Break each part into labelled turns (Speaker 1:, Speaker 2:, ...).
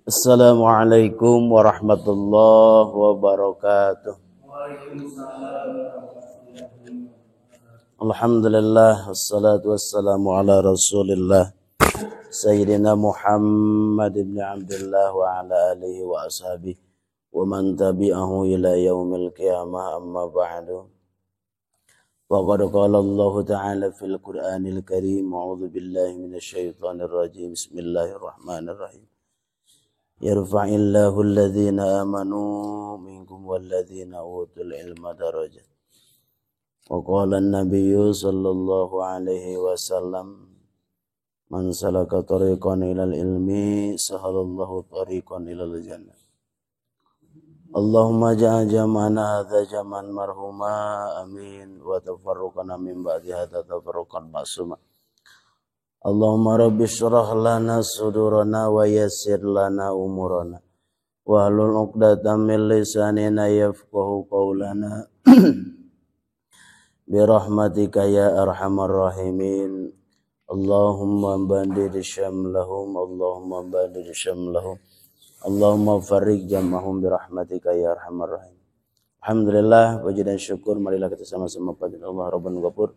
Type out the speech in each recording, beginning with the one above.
Speaker 1: Assalamualaikum warahmatullahi wabarakatuh. Alhamdulillah wassalatu wassalamu ala Rasulillah Sayyidina Muhammad ibn Abdullah wa ala alihi wa ashabihi wa man tabi'ahu ila yaumil qiyamah, amma ba'du. Wa qad qala Allah ta'ala fil Qur'anil Karim, a'udzu billahi minasy syaithanir rajim. Bismillahirrahmanirrahim. Yarfa'illahu alladhina amanu minkum walladhina utul ilma darajat. Wa qala an-nabiyyu sallallahu alaihi wasallam, man salaka tariqan ilal ilmi sahalallahu tariqan ilal jannah. Allahumma ja'al jam'ana hadza jam'an marhuma, amin, wa tafarruqana min ba'di hadza tafarruqan ma'suma. Allahumma rabbi syrah lana sudurana wa yassir lana umurana wa hlul 'uqdatam min lisanina yafqahu qawlana bi rahmatika ya arhamar rahimin. Allahumma bandir syamlahum, Allahumma bandir syamlahum, Allahumma farriq jam'ahum bi rahmatika ya arhamar rahim. Alhamdulillah, puji dan syukur marilah kita sama-sama pada Allah Rabbun Ghafur.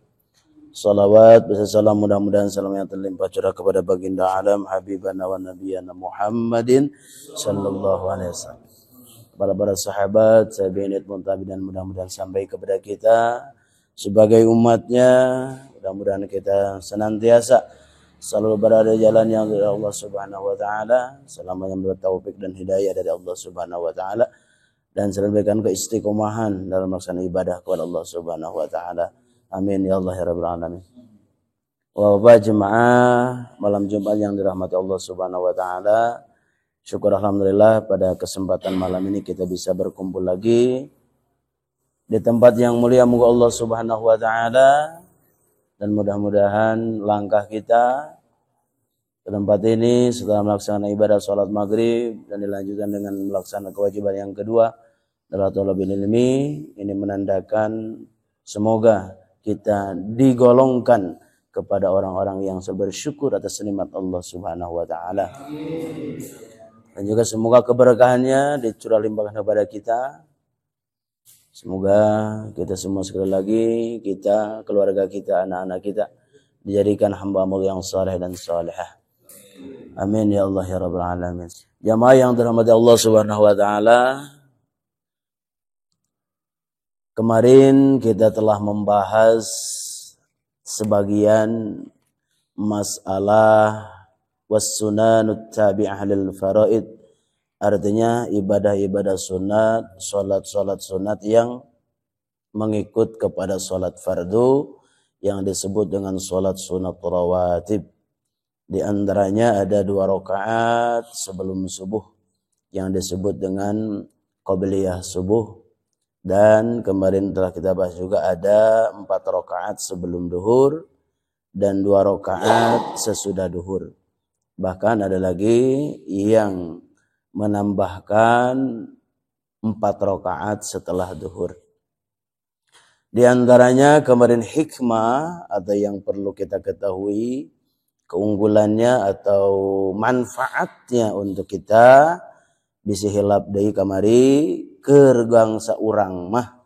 Speaker 1: Salawat beserta salam, mudah-mudahan salam yang terlimpah curah kepada baginda alam habibana wa nabiyana Muhammadin sallallahu alaihi wasallam, kepada para sahabat, tabi'in, tabi'in, dan mudah-mudahan sampai kepada kita sebagai umatnya. Mudah-mudahan kita senantiasa selalu berada di jalan yang dari Allah Subhanahu wa taala, selama yang bertaufik dan hidayah dari Allah Subhanahu wa taala, dan selalu berikan keistiqomahan dalam melaksanakan ibadah kepada Allah Subhanahu wa taala. Amin ya Allah ya rabbal alamin. Wa jemaah malam Jumat yang dirahmati Allah Subhanahu wa taala. Syukur alhamdulillah pada kesempatan malam ini kita bisa berkumpul lagi di tempat yang mulia moga Allah Subhanahu wa taala, dan mudah-mudahan langkah kita ke tempat ini setelah melaksanakan ibadah salat maghrib dan dilanjutkan dengan melaksanakan kewajiban yang kedua adalah thalabul ilmi, ini menandakan semoga kita digolongkan kepada orang-orang yang bersyukur atas nikmat Allah Subhanahu wa taala. Dan juga semoga keberkahannya dicurah limpahkan kepada kita. Semoga kita semua sekali lagi, kita, keluarga kita, anak-anak kita dijadikan hamba-hamba yang saleh dan salihah. Amin ya Allah ya rabbal alamin. Jamaah yang dirahmati Allah Subhanahu wa taala, kemarin kita telah membahas sebagian masalah was-sunanut tabi'ah lil faraid, artinya ibadah-ibadah sunat, salat-salat sunat yang mengikut kepada salat fardu yang disebut dengan salat sunat rawatib. Di antaranya ada 2 rakaat sebelum subuh yang disebut dengan qabliyah subuh. Dan kemarin telah kita bahas juga ada 4 rakaat sebelum duhur dan 2 rakaat sesudah duhur. Bahkan ada lagi yang menambahkan 4 rakaat setelah duhur. Di antaranya kemarin hikmah atau yang perlu kita ketahui, keunggulannya atau manfaatnya untuk kita bisa hilap deui kamari keur gangsa urang mah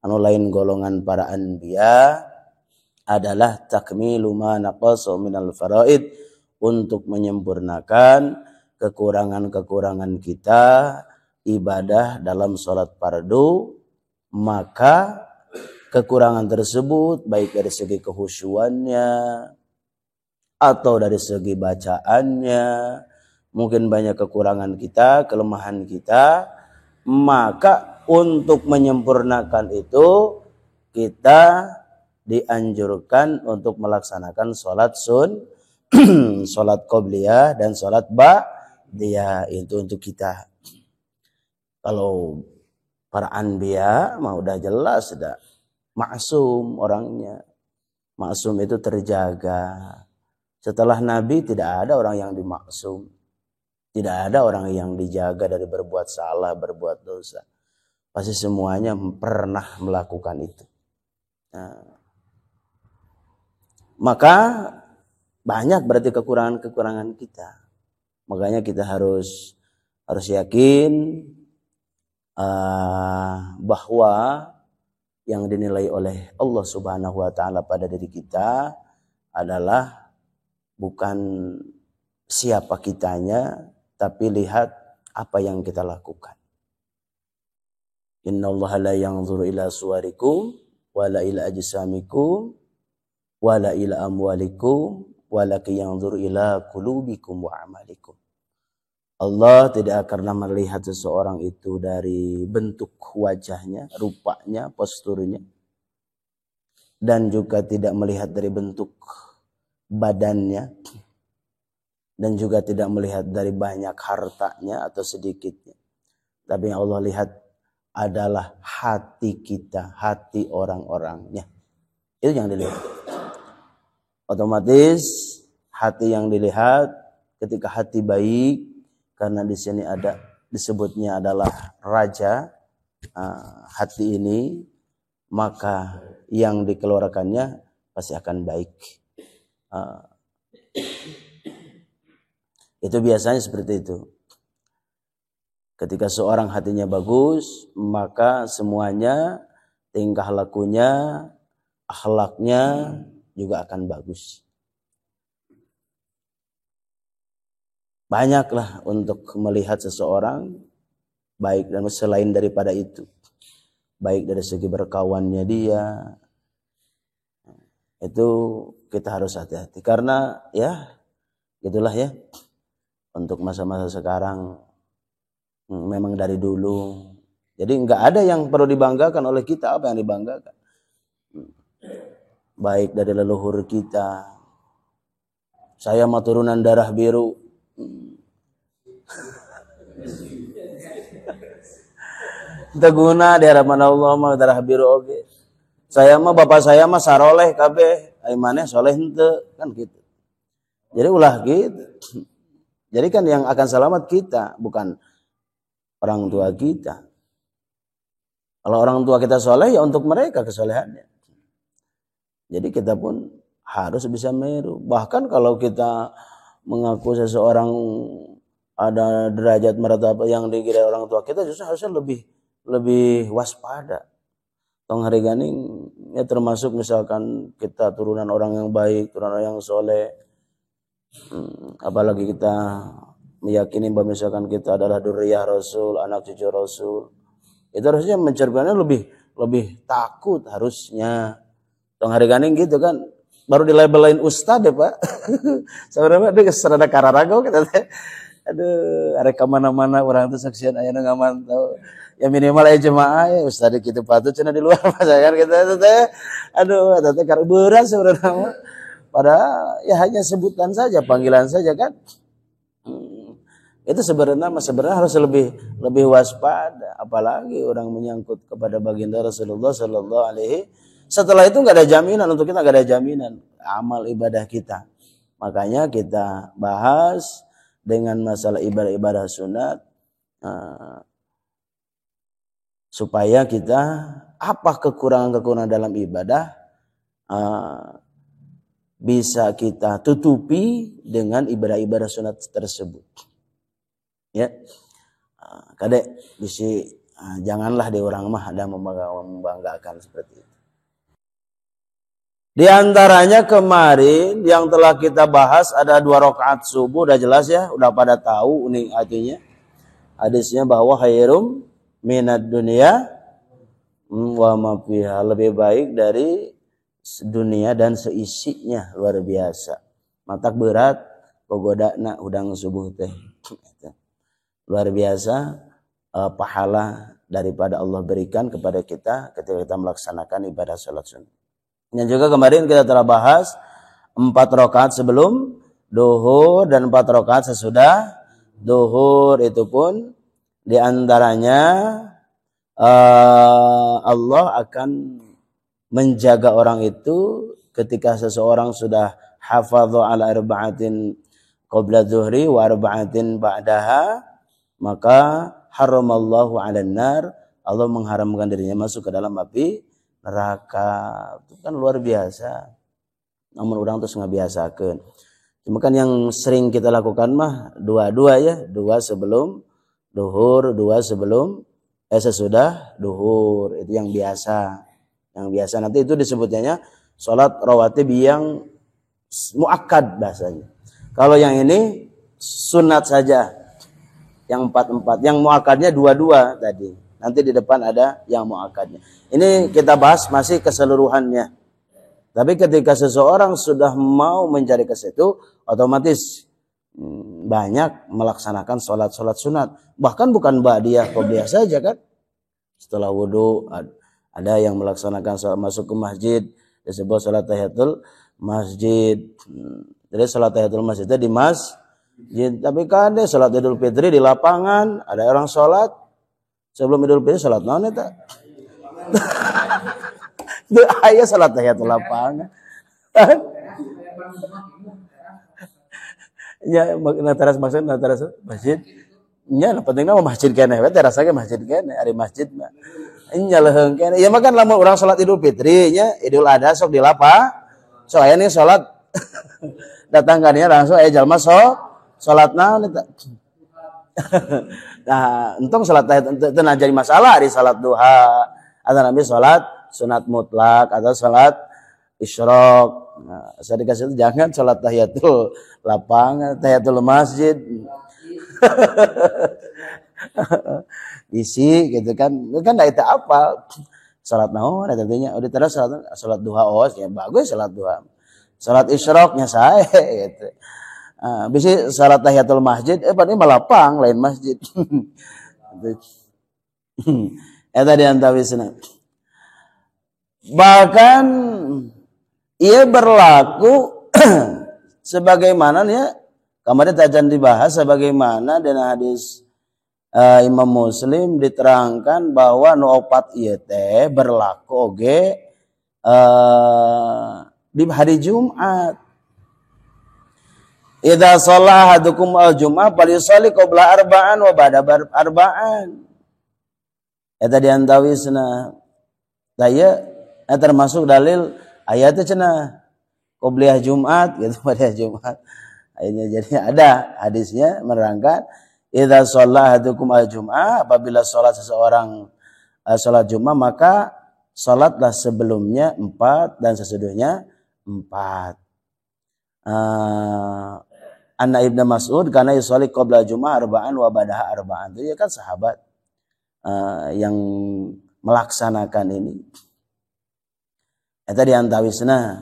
Speaker 1: anu lain golongan para anbiya adalah takmilu ma naqasa minal faraid, untuk menyempurnakan kekurangan-kekurangan kita ibadah dalam salat fardu. Maka kekurangan tersebut baik dari segi khusyuannya atau dari segi bacaannya, mungkin banyak kekurangan kita, kelemahan kita, maka untuk menyempurnakan itu kita dianjurkan untuk melaksanakan salat salat qabliyah dan salat ba'diyah. Itu untuk kita. Kalau para anbiya mah udah jelas, sudah maksum orangnya. Maksum itu terjaga. Setelah Nabi tidak ada orang yang dimaksum. Tidak ada orang yang dijaga dari berbuat salah, berbuat dosa. Pasti semuanya pernah melakukan itu. Nah, maka banyak berarti kekurangan-kekurangan kita. Makanya kita harus yakin bahwa yang dinilai oleh Allah Subhanahu wa taala pada diri kita adalah bukan siapa kitanya, tapi lihat apa yang kita lakukan. Innallaha la yanzuru ila suwarikum wala ila ajsamikum wala ila amwalikum walakin yanzuru ila qulubikum wa amalikum. Allah tidak akan melihat seseorang itu dari bentuk wajahnya, rupanya, posturnya, dan juga tidak melihat dari bentuk badannya, dan juga tidak melihat dari banyak hartanya atau sedikitnya. Tapi yang Allah lihat adalah hati kita, hati orang-orangnya. Itu yang dilihat. Otomatis hati yang dilihat, ketika hati baik, karena di sini ada disebutnya adalah raja hati ini, maka yang dikeluarkannya pasti akan baik. Itu biasanya seperti itu. Ketika seorang hatinya bagus, maka semuanya, tingkah lakunya, akhlaknya juga akan bagus. Banyaklah untuk melihat seseorang baik, dan selain daripada itu, baik dari segi berkawannya dia, itu kita harus hati-hati. Karena ya gitulah ya, untuk masa-masa sekarang memang dari dulu. Jadi nggak ada yang perlu dibanggakan oleh kita. Apa yang dibanggakan? Baik dari leluhur kita. Saya mah turunan darah biru. Kita guna di hadapan Allah mah darah biru oke. Saya mah bapak saya mah saroleh kabeh. Ai maneh soleh henteu kan gitu. Jadi ulah gitu. Jadi kan yang akan selamat kita, bukan orang tua kita. Kalau orang tua kita soleh, ya untuk mereka kesolehannya. Jadi kita pun harus bisa meniru. Bahkan kalau kita mengaku seseorang ada derajat martabat yang dikira orang tua kita, justru harusnya lebih waspada. Tong hari ganing ya, termasuk misalkan kita turunan orang yang baik, turunan orang yang soleh. Apalagi kita meyakini bahwa misalkan kita adalah duriyah Rasul, anak cucu Rasul, itu harusnya mencerminkan lebih takut harusnya. Tong hari ganing gitu kan, baru dilabelin ustad ya Pak. Sebenarnya dia serada kararago kita teh. Aduh, arek ka mana-mana orang teh saksian ayeuna ngamantau. Ya minimal aya jemaah ya ustad kitu patut cenah di luar pasakan kita teh. Aduh, eta teh berat sebenarnya. Padahal ya hanya sebutan saja, panggilan saja kan. Itu sebenarnya harus lebih waspada, apalagi orang menyangkut kepada baginda Rasulullah sallallahu alaihi. Setelah itu nggak ada jaminan untuk kita, nggak ada jaminan amal ibadah kita. Makanya kita bahas dengan masalah ibadah sunat, supaya kita apa kekurangan dalam ibadah bisa kita tutupi dengan ibadah-ibadah sunat tersebut. Ya, kadek bisi janganlah di orang mah ada membanggakan seperti itu. Di antaranya kemarin yang telah kita bahas ada 2 rakaat subuh, udah jelas ya, udah pada tahu nih artinya. Hadisnya bahwa khairum minad dunya wa ma fiha, lebih baik dari dunia dan seisinya, luar biasa. Matak berat pogodana udang subuh teh. Luar biasa pahala daripada Allah berikan kepada kita ketika kita melaksanakan ibadah salat sunnah. Dan juga kemarin kita telah bahas 4 rakaat sebelum duhur dan 4 rakaat sesudah duhur. Itu pun diantaranya Allah akan menjaga orang itu ketika seseorang sudah hafadhu ala arba'atin qabla zuhri wa arba'atin ba'daha, maka haramallahu 'alan nar, Allah mengharamkan dirinya masuk ke dalam api neraka. Itu kan luar biasa. Namun orang terus ngabiasakeun. Cuma kan yang sering kita lakukan mah dua-dua ya, dua sebelum duhur, dua sesudah duhur, itu yang biasa. Yang biasa nanti itu disebutnya sholat rawatib yang muakkad bahasanya. Kalau yang ini sunat saja, yang 4-4, yang muakkadnya 2-2 tadi. Nanti di depan ada yang muakkadnya. Ini kita bahas masih keseluruhannya. Tapi ketika seseorang sudah mau mencari ke situ, otomatis banyak melaksanakan sholat-sholat sunat. Bahkan bukan ba'diyah qobliyah saja kan. Setelah wudhu ada yang melaksanakan sholat masuk ke masjid, disebut sholat tahiyatul masjid. Jadi sholat tahiyatul masjid itu di masjid. Tapi kan ada sholat Idul Fitri di lapangan, ada orang sholat sebelum Idul Fitri sholat naon eta? Itu aya sholat tahiyatul lapangan. Ya, teras maksud teras masjid. Nya pentingna mah masjid keneh we teras ge masjid keneh ari masjid mah. Nya leuheung keneh. Ya makan lamun urang salat Idul Fitri nya Idul Adha sok di lapa. So aya nih salat datang ka dieu langsung aya jalma sok salat naon eta. Nah, untung salat teu jadi masalah di salat duha. Atau nabi salat sunat mutlak atau salat isyraq. Nah, saya dikasih itu jangan salat tahiyatul lapangan, tahiyatul masjid. Isi gitu kan enggak itu apa. Salat naon eta teh nya udah terus salat duha ya bagus salat duha. Salat isyraqnya sae gitu. Bisi salat tahiyatul masjid padahal malapang lain masjid. Eta di antawisna. Bahkan ia berlaku sebagaimana ya kemarin tajan dibahas sebagaimana dengan hadis Imam Muslim diterangkan bahwa nu opat ieu teh berlaku oge di hari Jumat. Idza shalla ahadukum al-jum'ah falyusalli qabla arba'an wa ba'da arba'an. Eta diantawisna. Daya termasuk dalil ayat itu cenah qobliyah Jumat gitu pada Jumat. Akhirnya jadi ada hadisnya menerangkan idza shalla ahadukum al-jum'ah, apabila salat seseorang salat Jumat maka salatlah sebelumnya 4 dan sesudahnya 4. Anna Ibnu Mas'ud karena yusolli qabla Jum'ah arba'an wa ba'daha arba'an. Itu ya kan sahabat yang melaksanakan ini. Eta diantawisna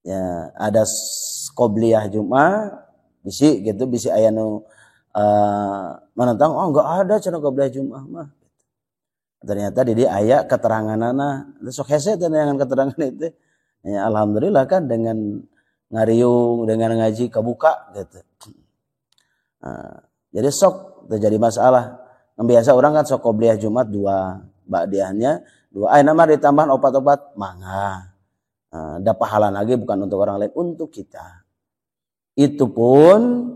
Speaker 1: ya ada qobliyah Jumat bisi gitu bisi aya nu menentang enggak ada cenah qobliyah Jumat mah. Ternyata di aya keteranganana sok hese teh dengan keterangan itu. Ya alhamdulillah kan dengan ngariung dengan ngaji kebuka gitu. Jadi sok terjadi masalah. Biasa orang kan sok qobliyah Jumat 2, ba'diyahnya 2. Nama ditambahan obat-obat mangga. Ada pahala lagi bukan untuk orang lain, untuk kita. Itu pun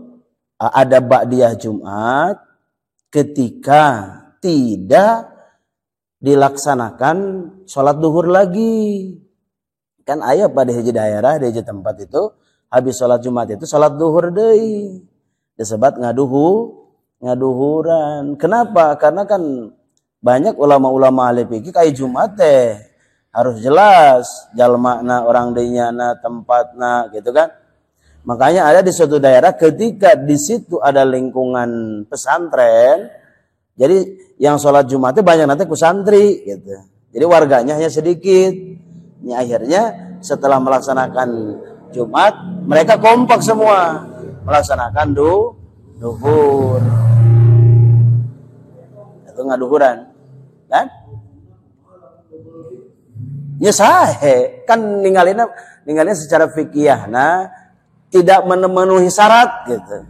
Speaker 1: ada ba'diyah Jumat ketika tidak dilaksanakan sholat duhur lagi. Kan aya pada hiji daerah, di hiji tempat itu habis sholat Jumat itu sholat duhur deui. Disebut ngaduhuran. Kenapa? Karena kan banyak ulama-ulama ahli fikih kayak Jumat teh harus jelas jalmana orang denyana tempatna gitu kan. Makanya ada di suatu daerah ketika di situ ada lingkungan pesantren, jadi yang sholat Jumat itu banyak nanti ku santri gitu. Jadi warganya hanya sedikit. Ya, akhirnya setelah melaksanakan Jumat mereka kompak semua melaksanakan duhur. Itu ngaduhuran kan? Ya sahe kan ninggalina secara fikihna tidak memenuhi syarat gitu.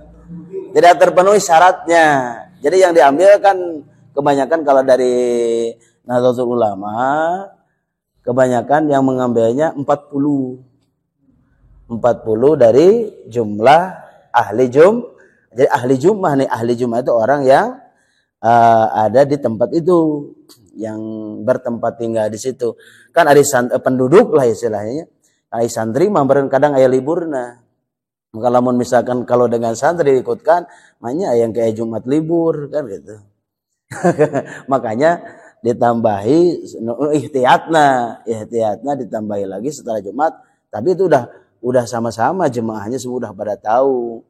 Speaker 1: Tidak terpenuhi syaratnya. Jadi yang diambil kan kebanyakan kalau dari Nahdlatul Ulama kebanyakan yang mengambilnya 40 dari jumlah ahli Jadi ahli Jumat nih, ahli Jumat itu orang yang ada di tempat itu, yang bertempat tinggal di situ. Kan ada penduduk lah istilahnya. Ada santri mah kadang aya liburna. Maka lamun misalkan kalau dengan santri diikutkan, makanya yang kayak Jumat libur kan gitu. Makanya ditambahi ihtiyatna ditambahi lagi setelah Jumat, tapi itu udah sama-sama jemaahnya semua udah pada tahu.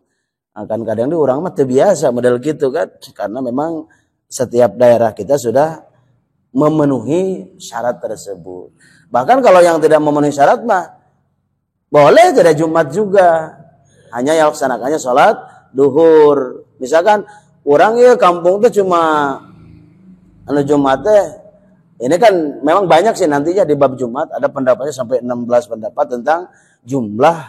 Speaker 1: Akan kadang di orang mah terbiasa model gitu kan, karena memang setiap daerah kita sudah memenuhi syarat tersebut. Bahkan kalau yang tidak memenuhi syarat mah boleh tidak Jumat juga, hanya yang laksanakannya sholat duhur. Misalkan orang ya kampung tuh cuma Jumat ini kan memang banyak sih nantinya di bab Jumat ada pendapatnya sampai 16 pendapat tentang jumlah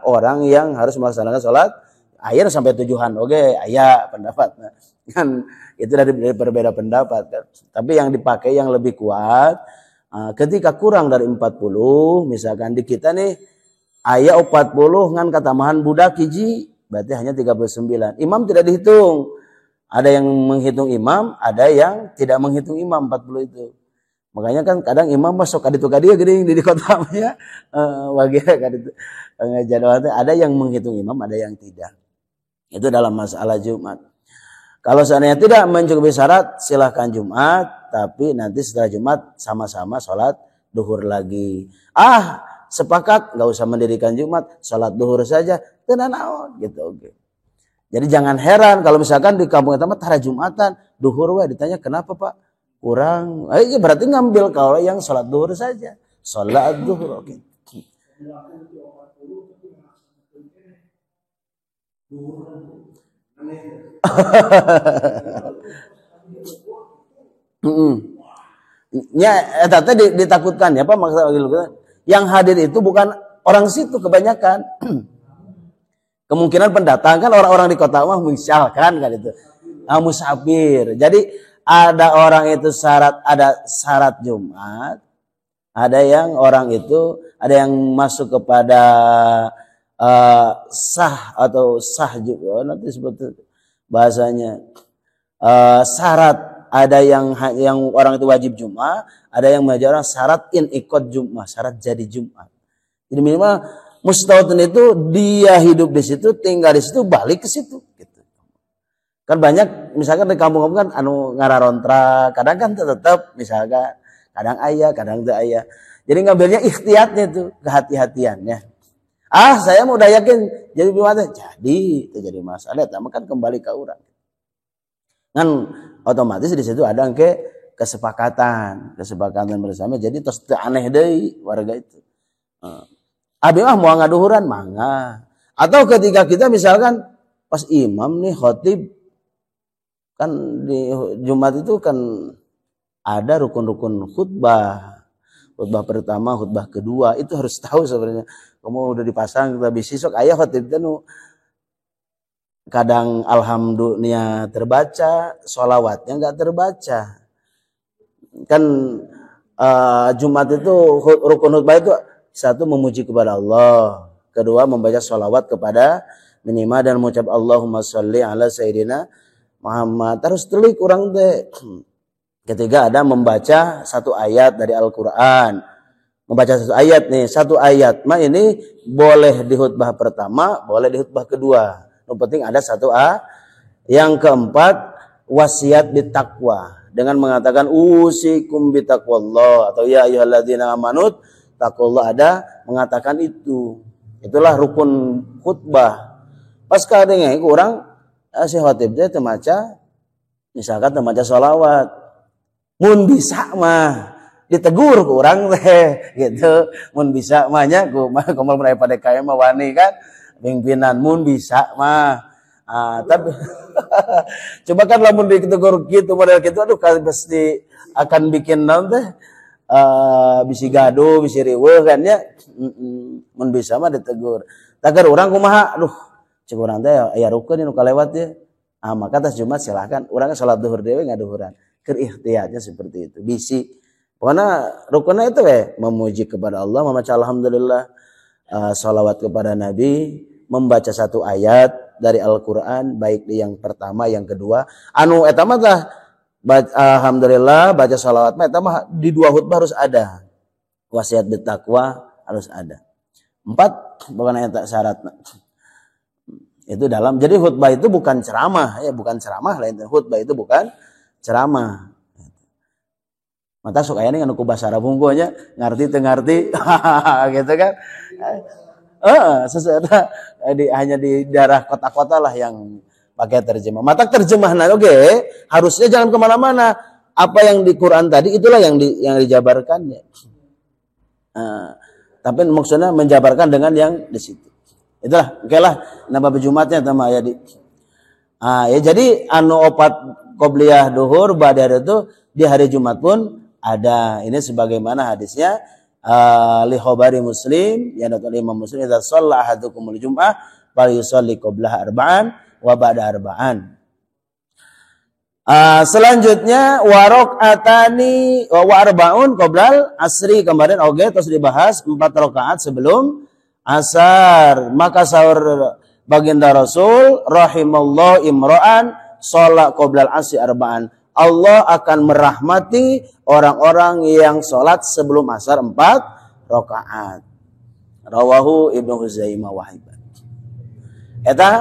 Speaker 1: orang yang harus melaksanakan sholat akhir sampai tujuan. Oke, ayah pendapat. Nah, kan itu dari berbeda pendapat kan. Tapi yang dipakai yang lebih kuat ketika kurang dari 40, misalkan di kita nih ayah 40 ngan katamahan budak hiji berarti hanya 39. Imam tidak dihitung. Ada yang menghitung imam, ada yang tidak menghitung imam 40 itu. Makanya kan kadang imam masuk kaditu kadia gede di kota ya. Bagian kaditu jadwalnya ada yang menghitung imam, ada yang tidak. Itu dalam masalah Jumat. Kalau seandainya tidak mencukupi syarat, silahkan Jumat, tapi nanti setelah Jumat sama-sama sholat duhur lagi. Sepakat nggak usah mendirikan Jumat, sholat duhur saja, tenan naon gitu. Oke. Jadi jangan heran kalau misalkan di kampung kita tara Jumatan, duhur we ditanya kenapa Pak? Kurang. Berarti ngambil kalau yang sholat duhur saja. Sholat duhur. Oke. Ya, tadi ditakutkan ya Pak maksud yang hadir itu bukan orang situ kebanyakan. Kemungkinan pendatang kan orang-orang di kota mah misalkan kan itu musafir. Jadi ada orang itu ada syarat Jumat, ada yang orang itu ada yang masuk kepada sah atau sah juga nanti sebut bahasanya syarat. Ada yang orang itu wajib Jumat, ada yang mengajarkan syarat ikut Jumat, syarat jadi Jumat. Jadi minimal mustahudun itu dia hidup di situ, tinggal di situ, balik ke situ. Gitu. Kan banyak, misalkan di kampung kan ngararontra, kadang kan tetap, misalkan kadang ayah, kadang tidak ayah. Jadi ngambilnya ikhtiyatnya itu, kehati-hatiannya. Saya mau udah yakin jadi gimana? Jadi itu jadi masalah, tapi kan kembali ke orang. Kan otomatis di situ ada kesepakatan bersama. Jadi terus aneh deh warga itu. Abi mah mau ngaduhuran mangga. Atau ketika kita misalkan pas imam nih khotib kan di Jumat itu kan ada rukun-rukun khutbah. Khutbah pertama, khutbah kedua itu harus tahu sebenarnya. Kamu udah dipasang kita besok ayah khotib itu kadang alhamdulillah terbaca, sholawatnya nggak terbaca. Kan Jumat itu rukun khutbah itu satu memuji kepada Allah, kedua membaca sholawat kepada minimal dan mengucap Allahumma sholli ala sayyidina Muhammad. Terus telik orang teh. Ketiga ada membaca satu ayat dari Al-Quran. Membaca satu ayat nih, satu ayat mah ini boleh di khutbah pertama, boleh di khutbah kedua. Yang penting ada satu Yang keempat wasiat bitaqwa dengan mengatakan usikum bitaqwallah atau ya ayyuhalladzina amanut taqwallah, ada mengatakan itu. Itulah rukun khutbah. Pas kadang kurang si khatib teh temaca misalkan temaca sholawat. Mun bisa mah ditegur ku urang teh gitu. Mun bisa mah nya kumaha mulai pada kaya mah wani kan pimpinan mun bisa mah. Tapi coba kan lamun ditegur gitu model gitu aduh pasti akan bikin naon teh bisi gaduh, bisi riweuh kan ya. Mun bisa mah ditegur. Tagar urang kumaha? Aduh, cek urang teh aya rukun nu kalewat ya. Maka tas Jumat silahkan urang salat duhur dewe ngaduhuran. Keur ikhtiyatnya seperti itu. Bisi. Pokoknya rukunnya itu memuji kepada Allah, membaca alhamdulillah, salawat kepada Nabi, membaca satu ayat dari Al-Qur'an baik di yang pertama, yang kedua. Anu eta mah tah alhamdulillah baca salawat mah eta mah di dua khutbah harus ada. Wasiat bertakwa harus ada. 4 bukan eta syaratna. Itu dalam, jadi khutbah itu bukan ceramah ya, bukan ceramah lain. Khutbah itu bukan ceramah. Mata sok aya nih anu ku basa Arab hungkulnya ngarti teu ngarti gitu kan. Sesuatu hanya di daerah kota-kota lah yang pakai terjemah. Mata terjemahna oke, harusnya jangan kemana-mana. Apa yang di Quran tadi itulah yang dijabarkannya. Tapi maksudnya menjabarkan dengan yang di situ. Itulah, oke lah, nambah Jumatnya sama ya di. Ya jadi anu opat qobliyah duhur badar itu di hari Jumat pun ada. Ini sebagaimana hadisnya li khabari Muslim yang datang Imam Muslim, idza shalla ahadukumul jum'ah falyusalli qablaha arba'an wa ba'da arba'an. Selanjutnya warokatani wa arbaun qoblal asri, kemarin oke terus dibahas 4 rakaat sebelum asar. Maka sahur baginda Rasul rahimallahu imra'an sholat qoblal asri arba'an. Allah akan merahmati orang-orang yang sholat sebelum asar 4 rakaat. Rawahu Ibnu Huzaimah wa Hibban. Eta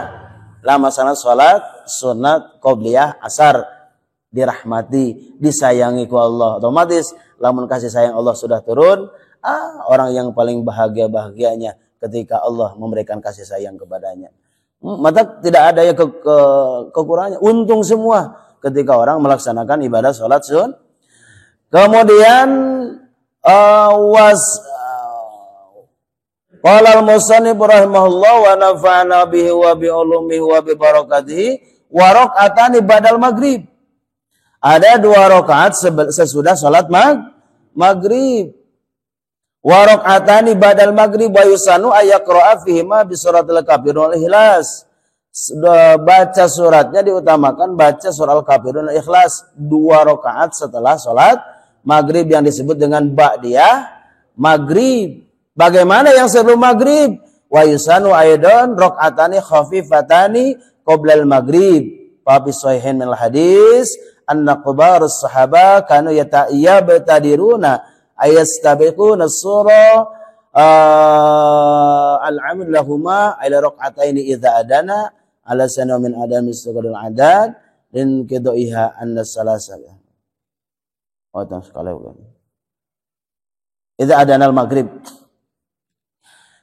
Speaker 1: lama sana sholat sunat qobliyah asar dirahmati, disayangi ku Allah. Otomatis lamun kasih sayang Allah sudah turun, orang yang paling bahagianya ketika Allah memberikan kasih sayang kepadanya. Maka tidak ada yang kekurangannya. Untung semua ketika orang melaksanakan ibadah sholat sun. Kemudian qala al-musannif rahimahullah wa nafa'ana bihi wa bi ulumihi wa bi barakatihi wa rak'atani badal maghrib. Ada 2 rakaat sesudah salat maghrib. Wa rak'atani badal maghrib wa yusanu ayaqra'a fihi ma bi suratil kafirun wal ikhlas. Baca suratnya diutamakan baca surah al-kafirun wal ikhlas 2 rakaat setelah salat maghrib yang disebut dengan ba'diyah maghrib. Bagaimana yang sebelum maghrib? Wa yusanu aidan rak'atani khafifatani qoblal maghrib. Fa bi sahihin min hadis anna qubarus sahaba kanu yabtadiruna ayastabiquna as-surah al-amr lahuma ila rak'ataini idza adana ala sana min adami sugadul adad dan qidaiha anna salasa. Oh tak sekali bukan. Idza adana al-maghrib.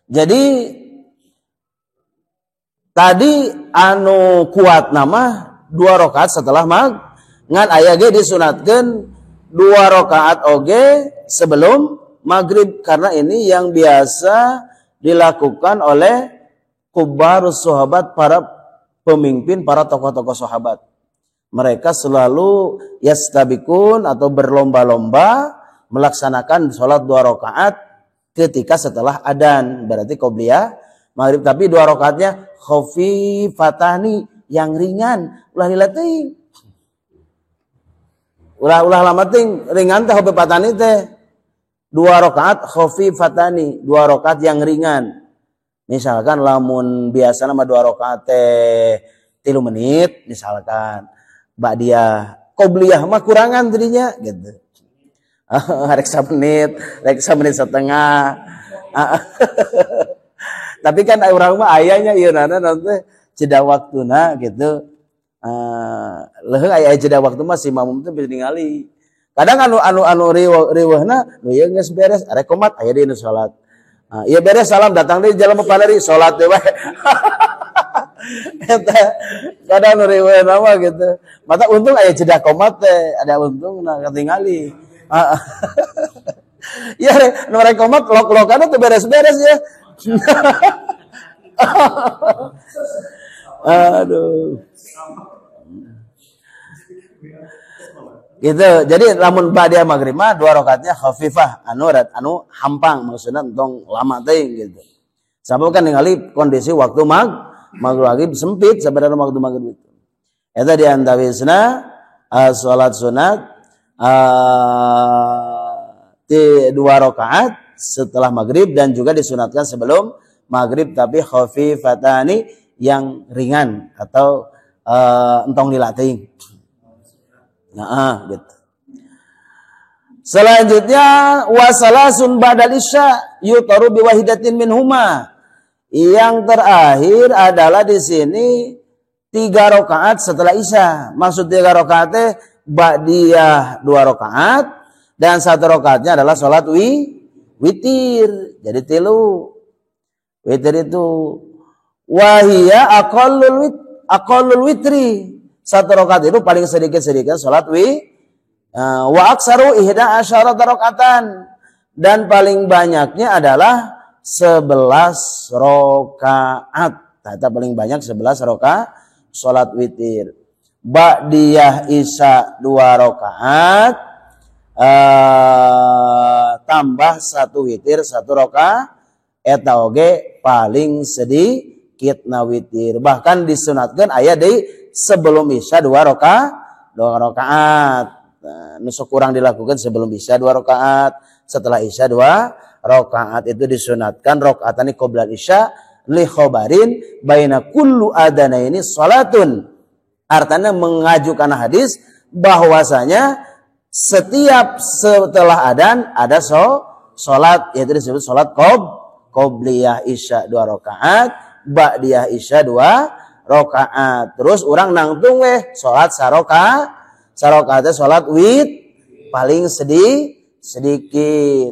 Speaker 1: Jadi tadi anu kuat nama 2 rakaat setelah ngan aya ge disunatkeun 2 rakaat oge sebelum maghrib, karena ini yang biasa dilakukan oleh kubarus sahabat, para pemimpin, para tokoh-tokoh sahabat. Mereka selalu yastabikun atau berlomba-lomba melaksanakan sholat 2 rakaat ketika setelah adzan, berarti qobliyah maghrib, tapi 2 rakaatnya khafifatani yang ringan, ulah dilatih. Ulah lama ting ringan teh khafifatani teh 2 rakaat khafifatani, 2 rakaat yang ringan. Misalkan lamun biasa nama 2 rakaat teh 3 menit misalkan. Ba'diyah qobliyah mah kurangan tadinya gitu. Rek 1 menit, rek 1 menit setengah. Tapi kan urang mah ayahnya ieu nanti jeda waktuna gitu. Leuheung aya jeda waktu mah si makmum teh bisa ningali. Kadang anu riweuhna nu ieu geus beres arek qomat aya di salat. Ieu beres salam datang deui jalema paleri salat deui bae. Eta kadang anu riweuhna mah gitu. Mata untung aya jeda qomat teh, ada untungna katingali. Ya nu rek qomat lok-lokana teu beres-beres ya. Aduh. Gitu. Jadi lamun ba'da maghrib mah 2 rakaatnya khafifah, anu hampang, maksudnya entong lama teuing gitu. Sabab kan ningali kondisi waktu maghrib sempit sabarana waktu maghrib itu. Eta di antawisna salat sunat 2 rakaat setelah maghrib dan juga disunatkan sebelum maghrib, tapi khafifatani yang ringan atau entong dilatih. Nah, gitu. Selanjutnya wasalasun ba'dal isya yutaru biwahidatin minhuma. Yang terakhir adalah di sini 3 rakaat setelah isya. Maksud 3 rakaatnya ba'diyah 2 rakaat dan 1 rakaatnya adalah salat witir. Jadi 3. Witir itu wahia aqallul witri. 1 rakaat itu paling sedikit salat wa aksaru 11 rakaatan dan paling banyaknya adalah 11 rakaat. Tata paling banyak 11 rakaat salat witir. Ba'diyah isya 2 rakaat tambah 1 witir 1 rakaat eta oge paling sedikit na witir. Bahkan disunatkan aya di sebelum isya 2 rakaat. Nah, nusuk kurang dilakukan sebelum isya 2 rakaat, setelah isya 2 rakaat itu disunatkan rakaatani qoblal isya li khobarin baina kullu adanaini salatun. Artinya mengajukan hadis bahwasanya setiap setelah adzan ada salat, yaitu disebut salat qobliyah isya 2 rakaat, ba'diyah isya 2 rakaat. Terus orang nangtung salat sarakaatnya salat paling sedikit.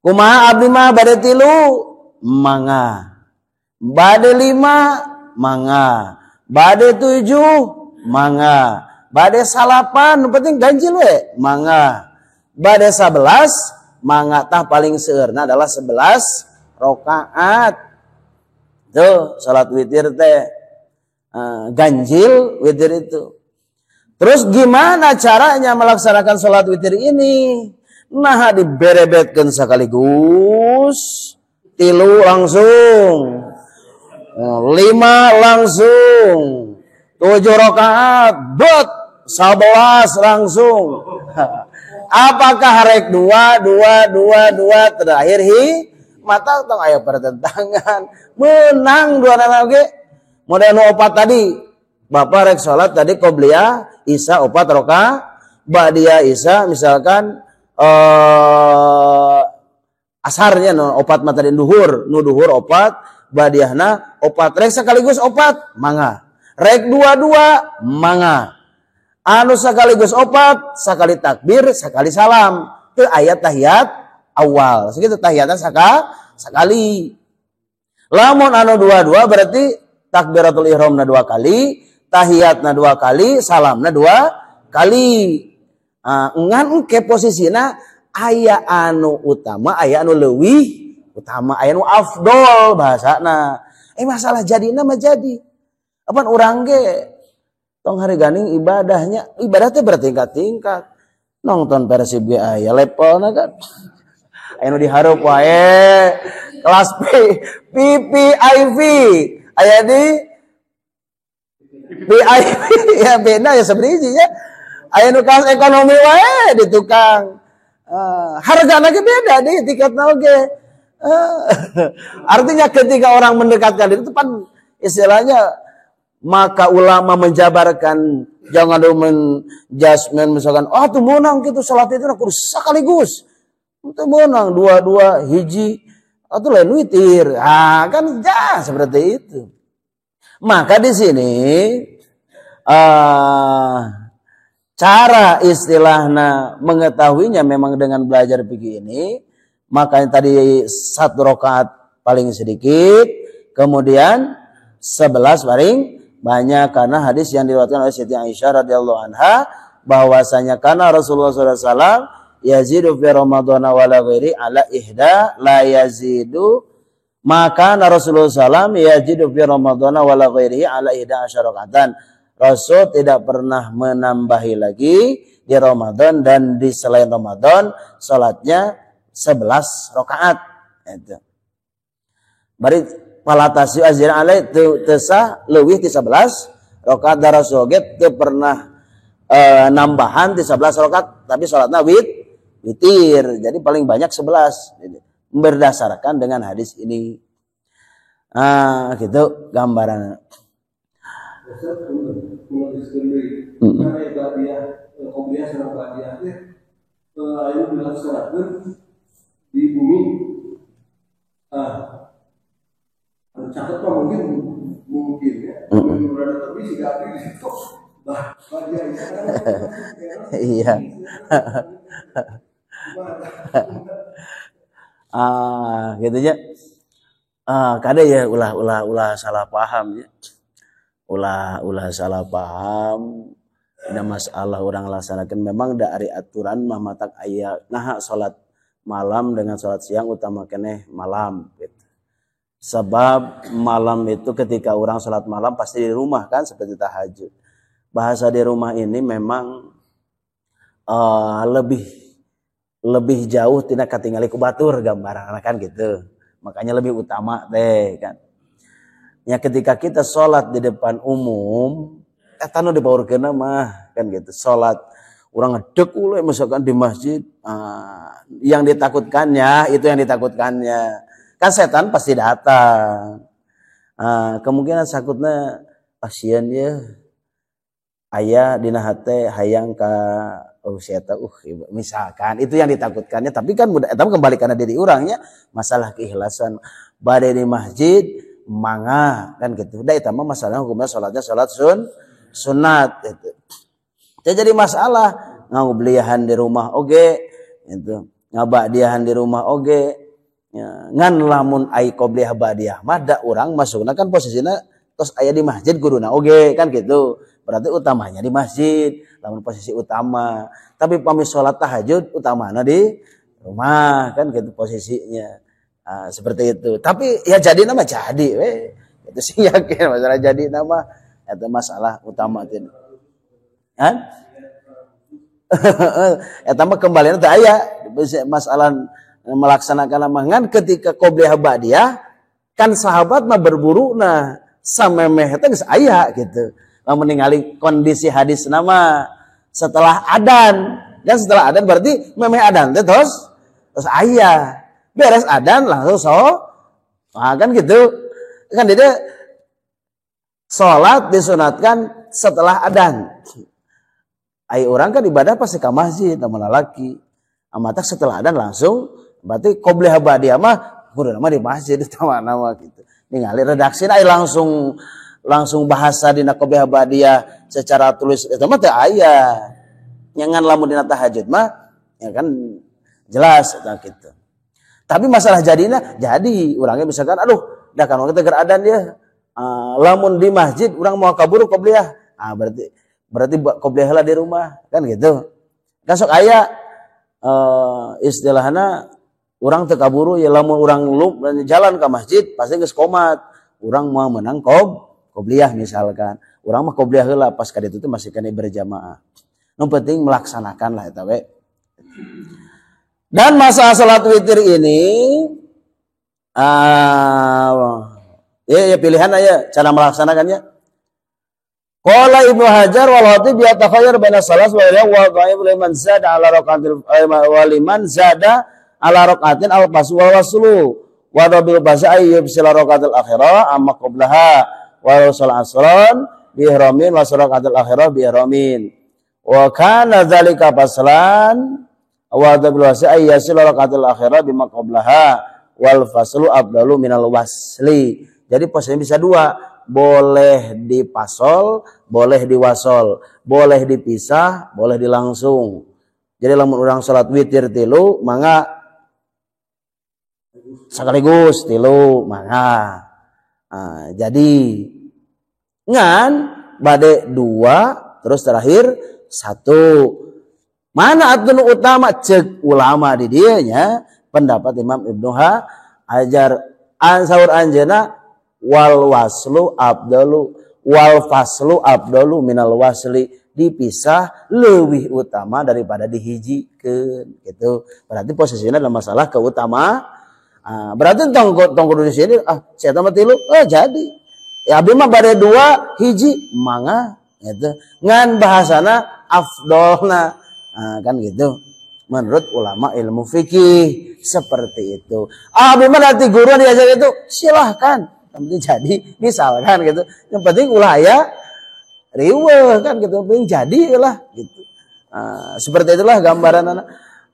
Speaker 1: Kumaha abdi mah bade 3 mangga. Bade 5 mangga. Bade 7 mangga. Bade 8 nu penting ganjil we mangga. Bade 11 mangga tah paling seueurna adalah 11 rakaat. Tuh salat witir teh ganjil witir itu. Terus gimana caranya melaksanakan sholat witir ini? Nah diberebetkan sekaligus 3 langsung, 5 langsung, 7 rakaat, 11 langsung. Apakah rek 2 terakhir mata tong aya pertentangan. Menang 2 nana oge. Model 4 tadi. Bapak rek sholat tadi qobliyah isya 4 rakaat, ba'diyah isya misalkan asarnya 4 materi duhur, nu duhur 4, ba'diyahna 4, rek sekaligus 4 mangga. Rek 2 mangga. Anu sekaligus 4, sekali takbir, sekali salam. Itu ayat tahiyat awal. Segitu tahiyatnya sekali. Lamun anu 2 berarti takbiratul ihramna 2 kali, tahiyatna 2 kali, salamna 2 kali. Ngan ke posisina aya anu utama, aya anu leuwih utama, aya anu afdol bahasana. Masalah jadina mah jadi. Apan urang ge tong hareuganing ibadah teh bertingkat-tingkat. Nonton Persib ge aya levelna kan. Aya nu dihareup wae kelas PPIV aya di VIP ya beda ya sebenarnya ya. Aya nu kelas ekonomi wae di tukang. Hargana ge beda deh tiketna oge. Artinya ketika orang mendekatkan itu pan istilahnya maka ulama menjabarkan jangan menjudgment misalkan tuh menang gitu salat itu kudu sekaligus. Itu menang 2 hiji atau lain witir. Kan seperti itu. Maka di sini cara istilahnya mengetahuinya memang dengan belajar fikih ini. Makanya tadi 1 rakaat paling sedikit, kemudian 11 paling banyak karena hadis yang diriwayatkan oleh Siti Aisyah radhiyallahu anha bahwasanya karena Rasulullah SAW yazidu fi Ramadan wa la ghairi ala ihda la yazidu, maka Rasulullah SAW yazidu fi Ramadan wa la ghairi ala ihda asyaraqatan. Rasul tidak pernah menambahi lagi di Ramadan dan di selain Ramadan salatnya 11 rakaat. Itu. Bari palatasi azir alai tesah leuwih ti 11 rakaat da Rasul ge teu pernah nambahan ti 11 rakaat tapi salatna witir. Jadi paling banyak 11 berdasarkan dengan hadis ini. Gitu gambaran.
Speaker 2: Ayo dilaksanakan di bumi. Catat mah mungkin ya. Tapi si Gabri di situ
Speaker 1: iya. Gitu ya. Kada ya ulah salah paham ya. Ulah salah paham. Ada masalah orang laksanakan memang dari aturan mah matak aya nah salat malam dengan salat siang utama keneh malam gitu. Sebab malam itu ketika orang salat malam pasti di rumah kan seperti tahajud. Bahasa di rumah ini memang lebih jauh tidak katingali ku batur gambaran kan gitu. Makanya lebih utama teh kan. Ya ketika kita sholat di depan umum, tanu dibaurkeun mah kan gitu. Sholat orang ngedek uleh misalkan di masjid, yang ditakutkannya itu yang ditakutkannya. Kan setan pasti datang. Kemungkinan sakutna pasien ya aya dina hate hayang ka eta misalkan itu yang ditakutkannya, tapi kan eta kembali karena diri orangnya masalah keikhlasan bade di masjid mangga kan gitu. Da eta mah masalah hukumnya salatnya salat sunat gitu. Jadi masalah ngabeliahan di rumah oge gitu. Ngabadiahan di rumah oge ya, ngan lamun ai qobliyah badiah mah da urang masukna kan posisina tos aya di masjid guruna oge kan gitu. Berarti utamanya di masjid, lamun posisi utama. Tapi pami sholat tahajud utamanya di rumah kan gitu posisinya. Seperti itu. Tapi ya jadi nama jadi, itu sih yakin masalah jadi nama itu masalah utama itu. Kan? Eta mah kembalian teh aya masalah melaksanakan amangan ketika qobliyah ba'diyah kan sahabat mah berburu nah samemeh teh geus aya gitu. Meninggali kondisi hadis nama setelah adan dan setelah adan berarti memeh adan teh terus aya beres adan langsung kan gitu kan dia sholat disunatkan setelah adan. Ai orang kan ibadah pasti ke masjid sama lalaki amatak setelah adan langsung berarti qobliyah ba'diyah mah kudu nama di masjid nama gitu ningali redaksi ai langsung bahasa dina qobliyah ba'diyah secara tulis eta mah teh aya nyangan lamun dina tahajud mah ya kan jelas eta kitu. Tapi masalah jadina jadi urangnya misalkan aduh dah kan kita keur adan dia lamun di masjid urang mau kaburu qobliyah berarti qobliyah lah di rumah kan gitu. Kan sok aya istilahna urang teu kaburu ya lamun urang jalan ke masjid pasti geus qomat urang mau menang qobliyah misalkan. Urang mah qobliyah heula pas ka ditu teh masih kena berjamaah. Nu penting melaksanakan lah eta we. Dan masalah salat witir ini ya pilihan aja cara melaksanakannya. Qala Ibnu Hajar wal Khatib yatakhayyar baina salat wa dhaif liman zada ala raqatil wa liman zada ala raqatin al fasl wa waslu wa dabil basa ayyub sila raqatil akhirah amma qablaha wa rasul asran bi ihramin wa raqatil akhirah bi ihramin wa kana dzalika faslan wa dabil basa ayyasil raqatil akhirah bi maqablaha wal faslu afdalu minal wasli. Jadi posisinya bisa dua, boleh dipasol, boleh diwasol, boleh dipisah, boleh dilangsung. Jadi lamun urang salat witir tilu mangga sekaligus tilu mangga. Jadi ngan bade dua terus terakhir satu. Mana atuh utama cek ulama di dieu nya pendapat Imam Ibnu Hajar saur anjeunna wal waslu abdalu wal faslu abdalu minal wasli, dipisah lebih utama daripada dihijikeun gitu. Berarti posisinya dalam masalah keutama. Berarti tong di sini saya tambah tilu jadi ya abdi mah bade dua hiji mangga gitu. Ngan bahasana afdolna kan gitu. Menurut ulama ilmu fikih seperti itu. Abdi mah nanti guru diajak itu silahkan. Yang penting jadi misalkan gitu. Yang penting ulah aya riweuh kan gitu. Yang penting jadi lah gitu. Seperti itulah gambaran anak.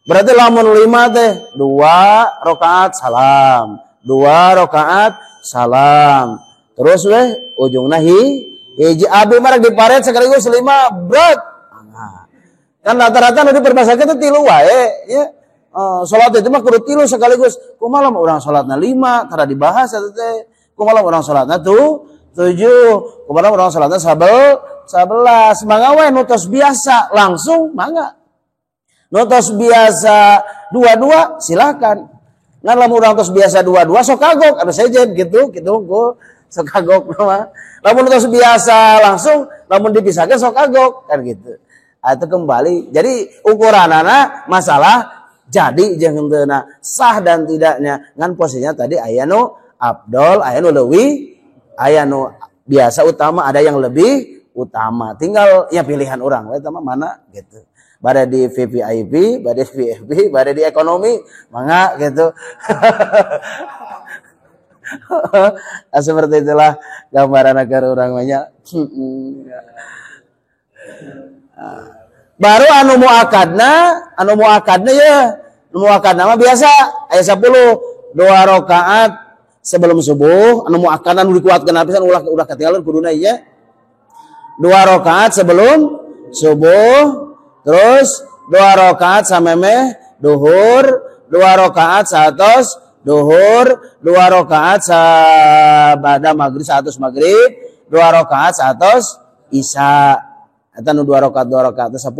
Speaker 1: Berarti lamun 5 teh 2 rakaat salam, 2 rakaat salam. Terus weh ujungna hiji abi marek diparet sekaligus 5 berat. Kan rata-rata nu diperbasakeun teh 3 wae ya. Salat itu mah kudu 3 sekaligus. Kumaha lamun urang salatna 5 tara dibahas eta teh. Kumaha lamun urang salatna 7, kumaha urang salatna 11. Mangga we nu tos biasa langsung mangga. Nu tos biasa 22 silakan. Ngan lamun urang tos biasa 22 sok kagok anu sejen gitu ku sok kagok mah. Lamun tos biasa langsung lamun dipisahkeun sok kagok kan gitu. Itu kembali. Jadi ukuranana masalah jadi jeung henteu sah dan tidaknya. Ngan posisinya tadi aya nu afdol, aya nu leuwih, aya nu biasa utama, ada yang lebih utama. Tinggal ya pilihan orang we mah mana gitu. Bade di VVIP, bade di VIP, bade di ekonomi, mangga gitu. Seperti itulah gambaran agar orang banyak. Baru anu muakadna ya, muakadna mah biasa aya 10 2 rakaat sebelum subuh, anu muakadna anu dikuatkeun pisan ulah ketinggalan kuduna ieu. 2 rakaat sebelum subuh, terus 2 rakaat samemeh duhur, 2 rakaat satos duhur, 2 rakaat sabada maghrib satos maghrib, 2 rakaat satos isya. Eta nu 2 rakaat 10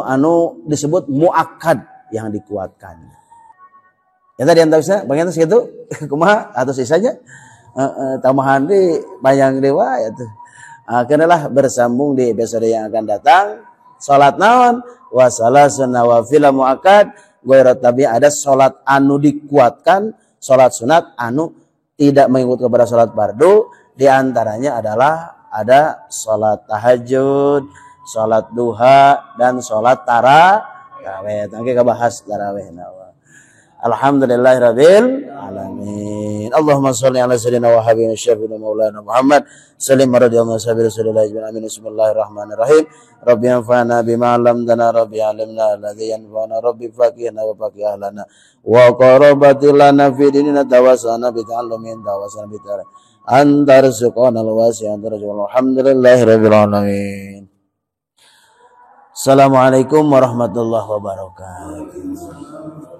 Speaker 1: anu disebut muakkad yang dikuatkan. Eta di antaranya bagian segitu kumaha atos isanya tambahan di panjang dewa ya tuh. Kenalah bersambung di episode yang akan datang. Salat naon wa salasun nawafil muakkad ghairu tabi, ada salat anu dikuatkan, salat sunat anu tidak mengikut kepada salat fardu. Di antaranya adalah ada sholat tahajud, sholat duha, dan sholat tarawih. Nanti kita bahas tarawih. Alhamdulillahirabbil alamin. Allahumma sholli ala sayyidina wa habibina syafiina maulana Muhammad sallim radhiyallahu anhu rasulillah amin. Bismillahirrahmanirrahim. Rabbi anfa'na bima 'allamtana, rabbi 'allimna alladhi yanfa'una, rabbi faqihna wa faqih ahlana wa qarabatilana fi dinina tawassana bi ta'allumin tawassana bi ta'ala antar suqanal wasi antar alhamdulillahirabbil alamin. Assalamualaikum warahmatullahi wabarakatuh.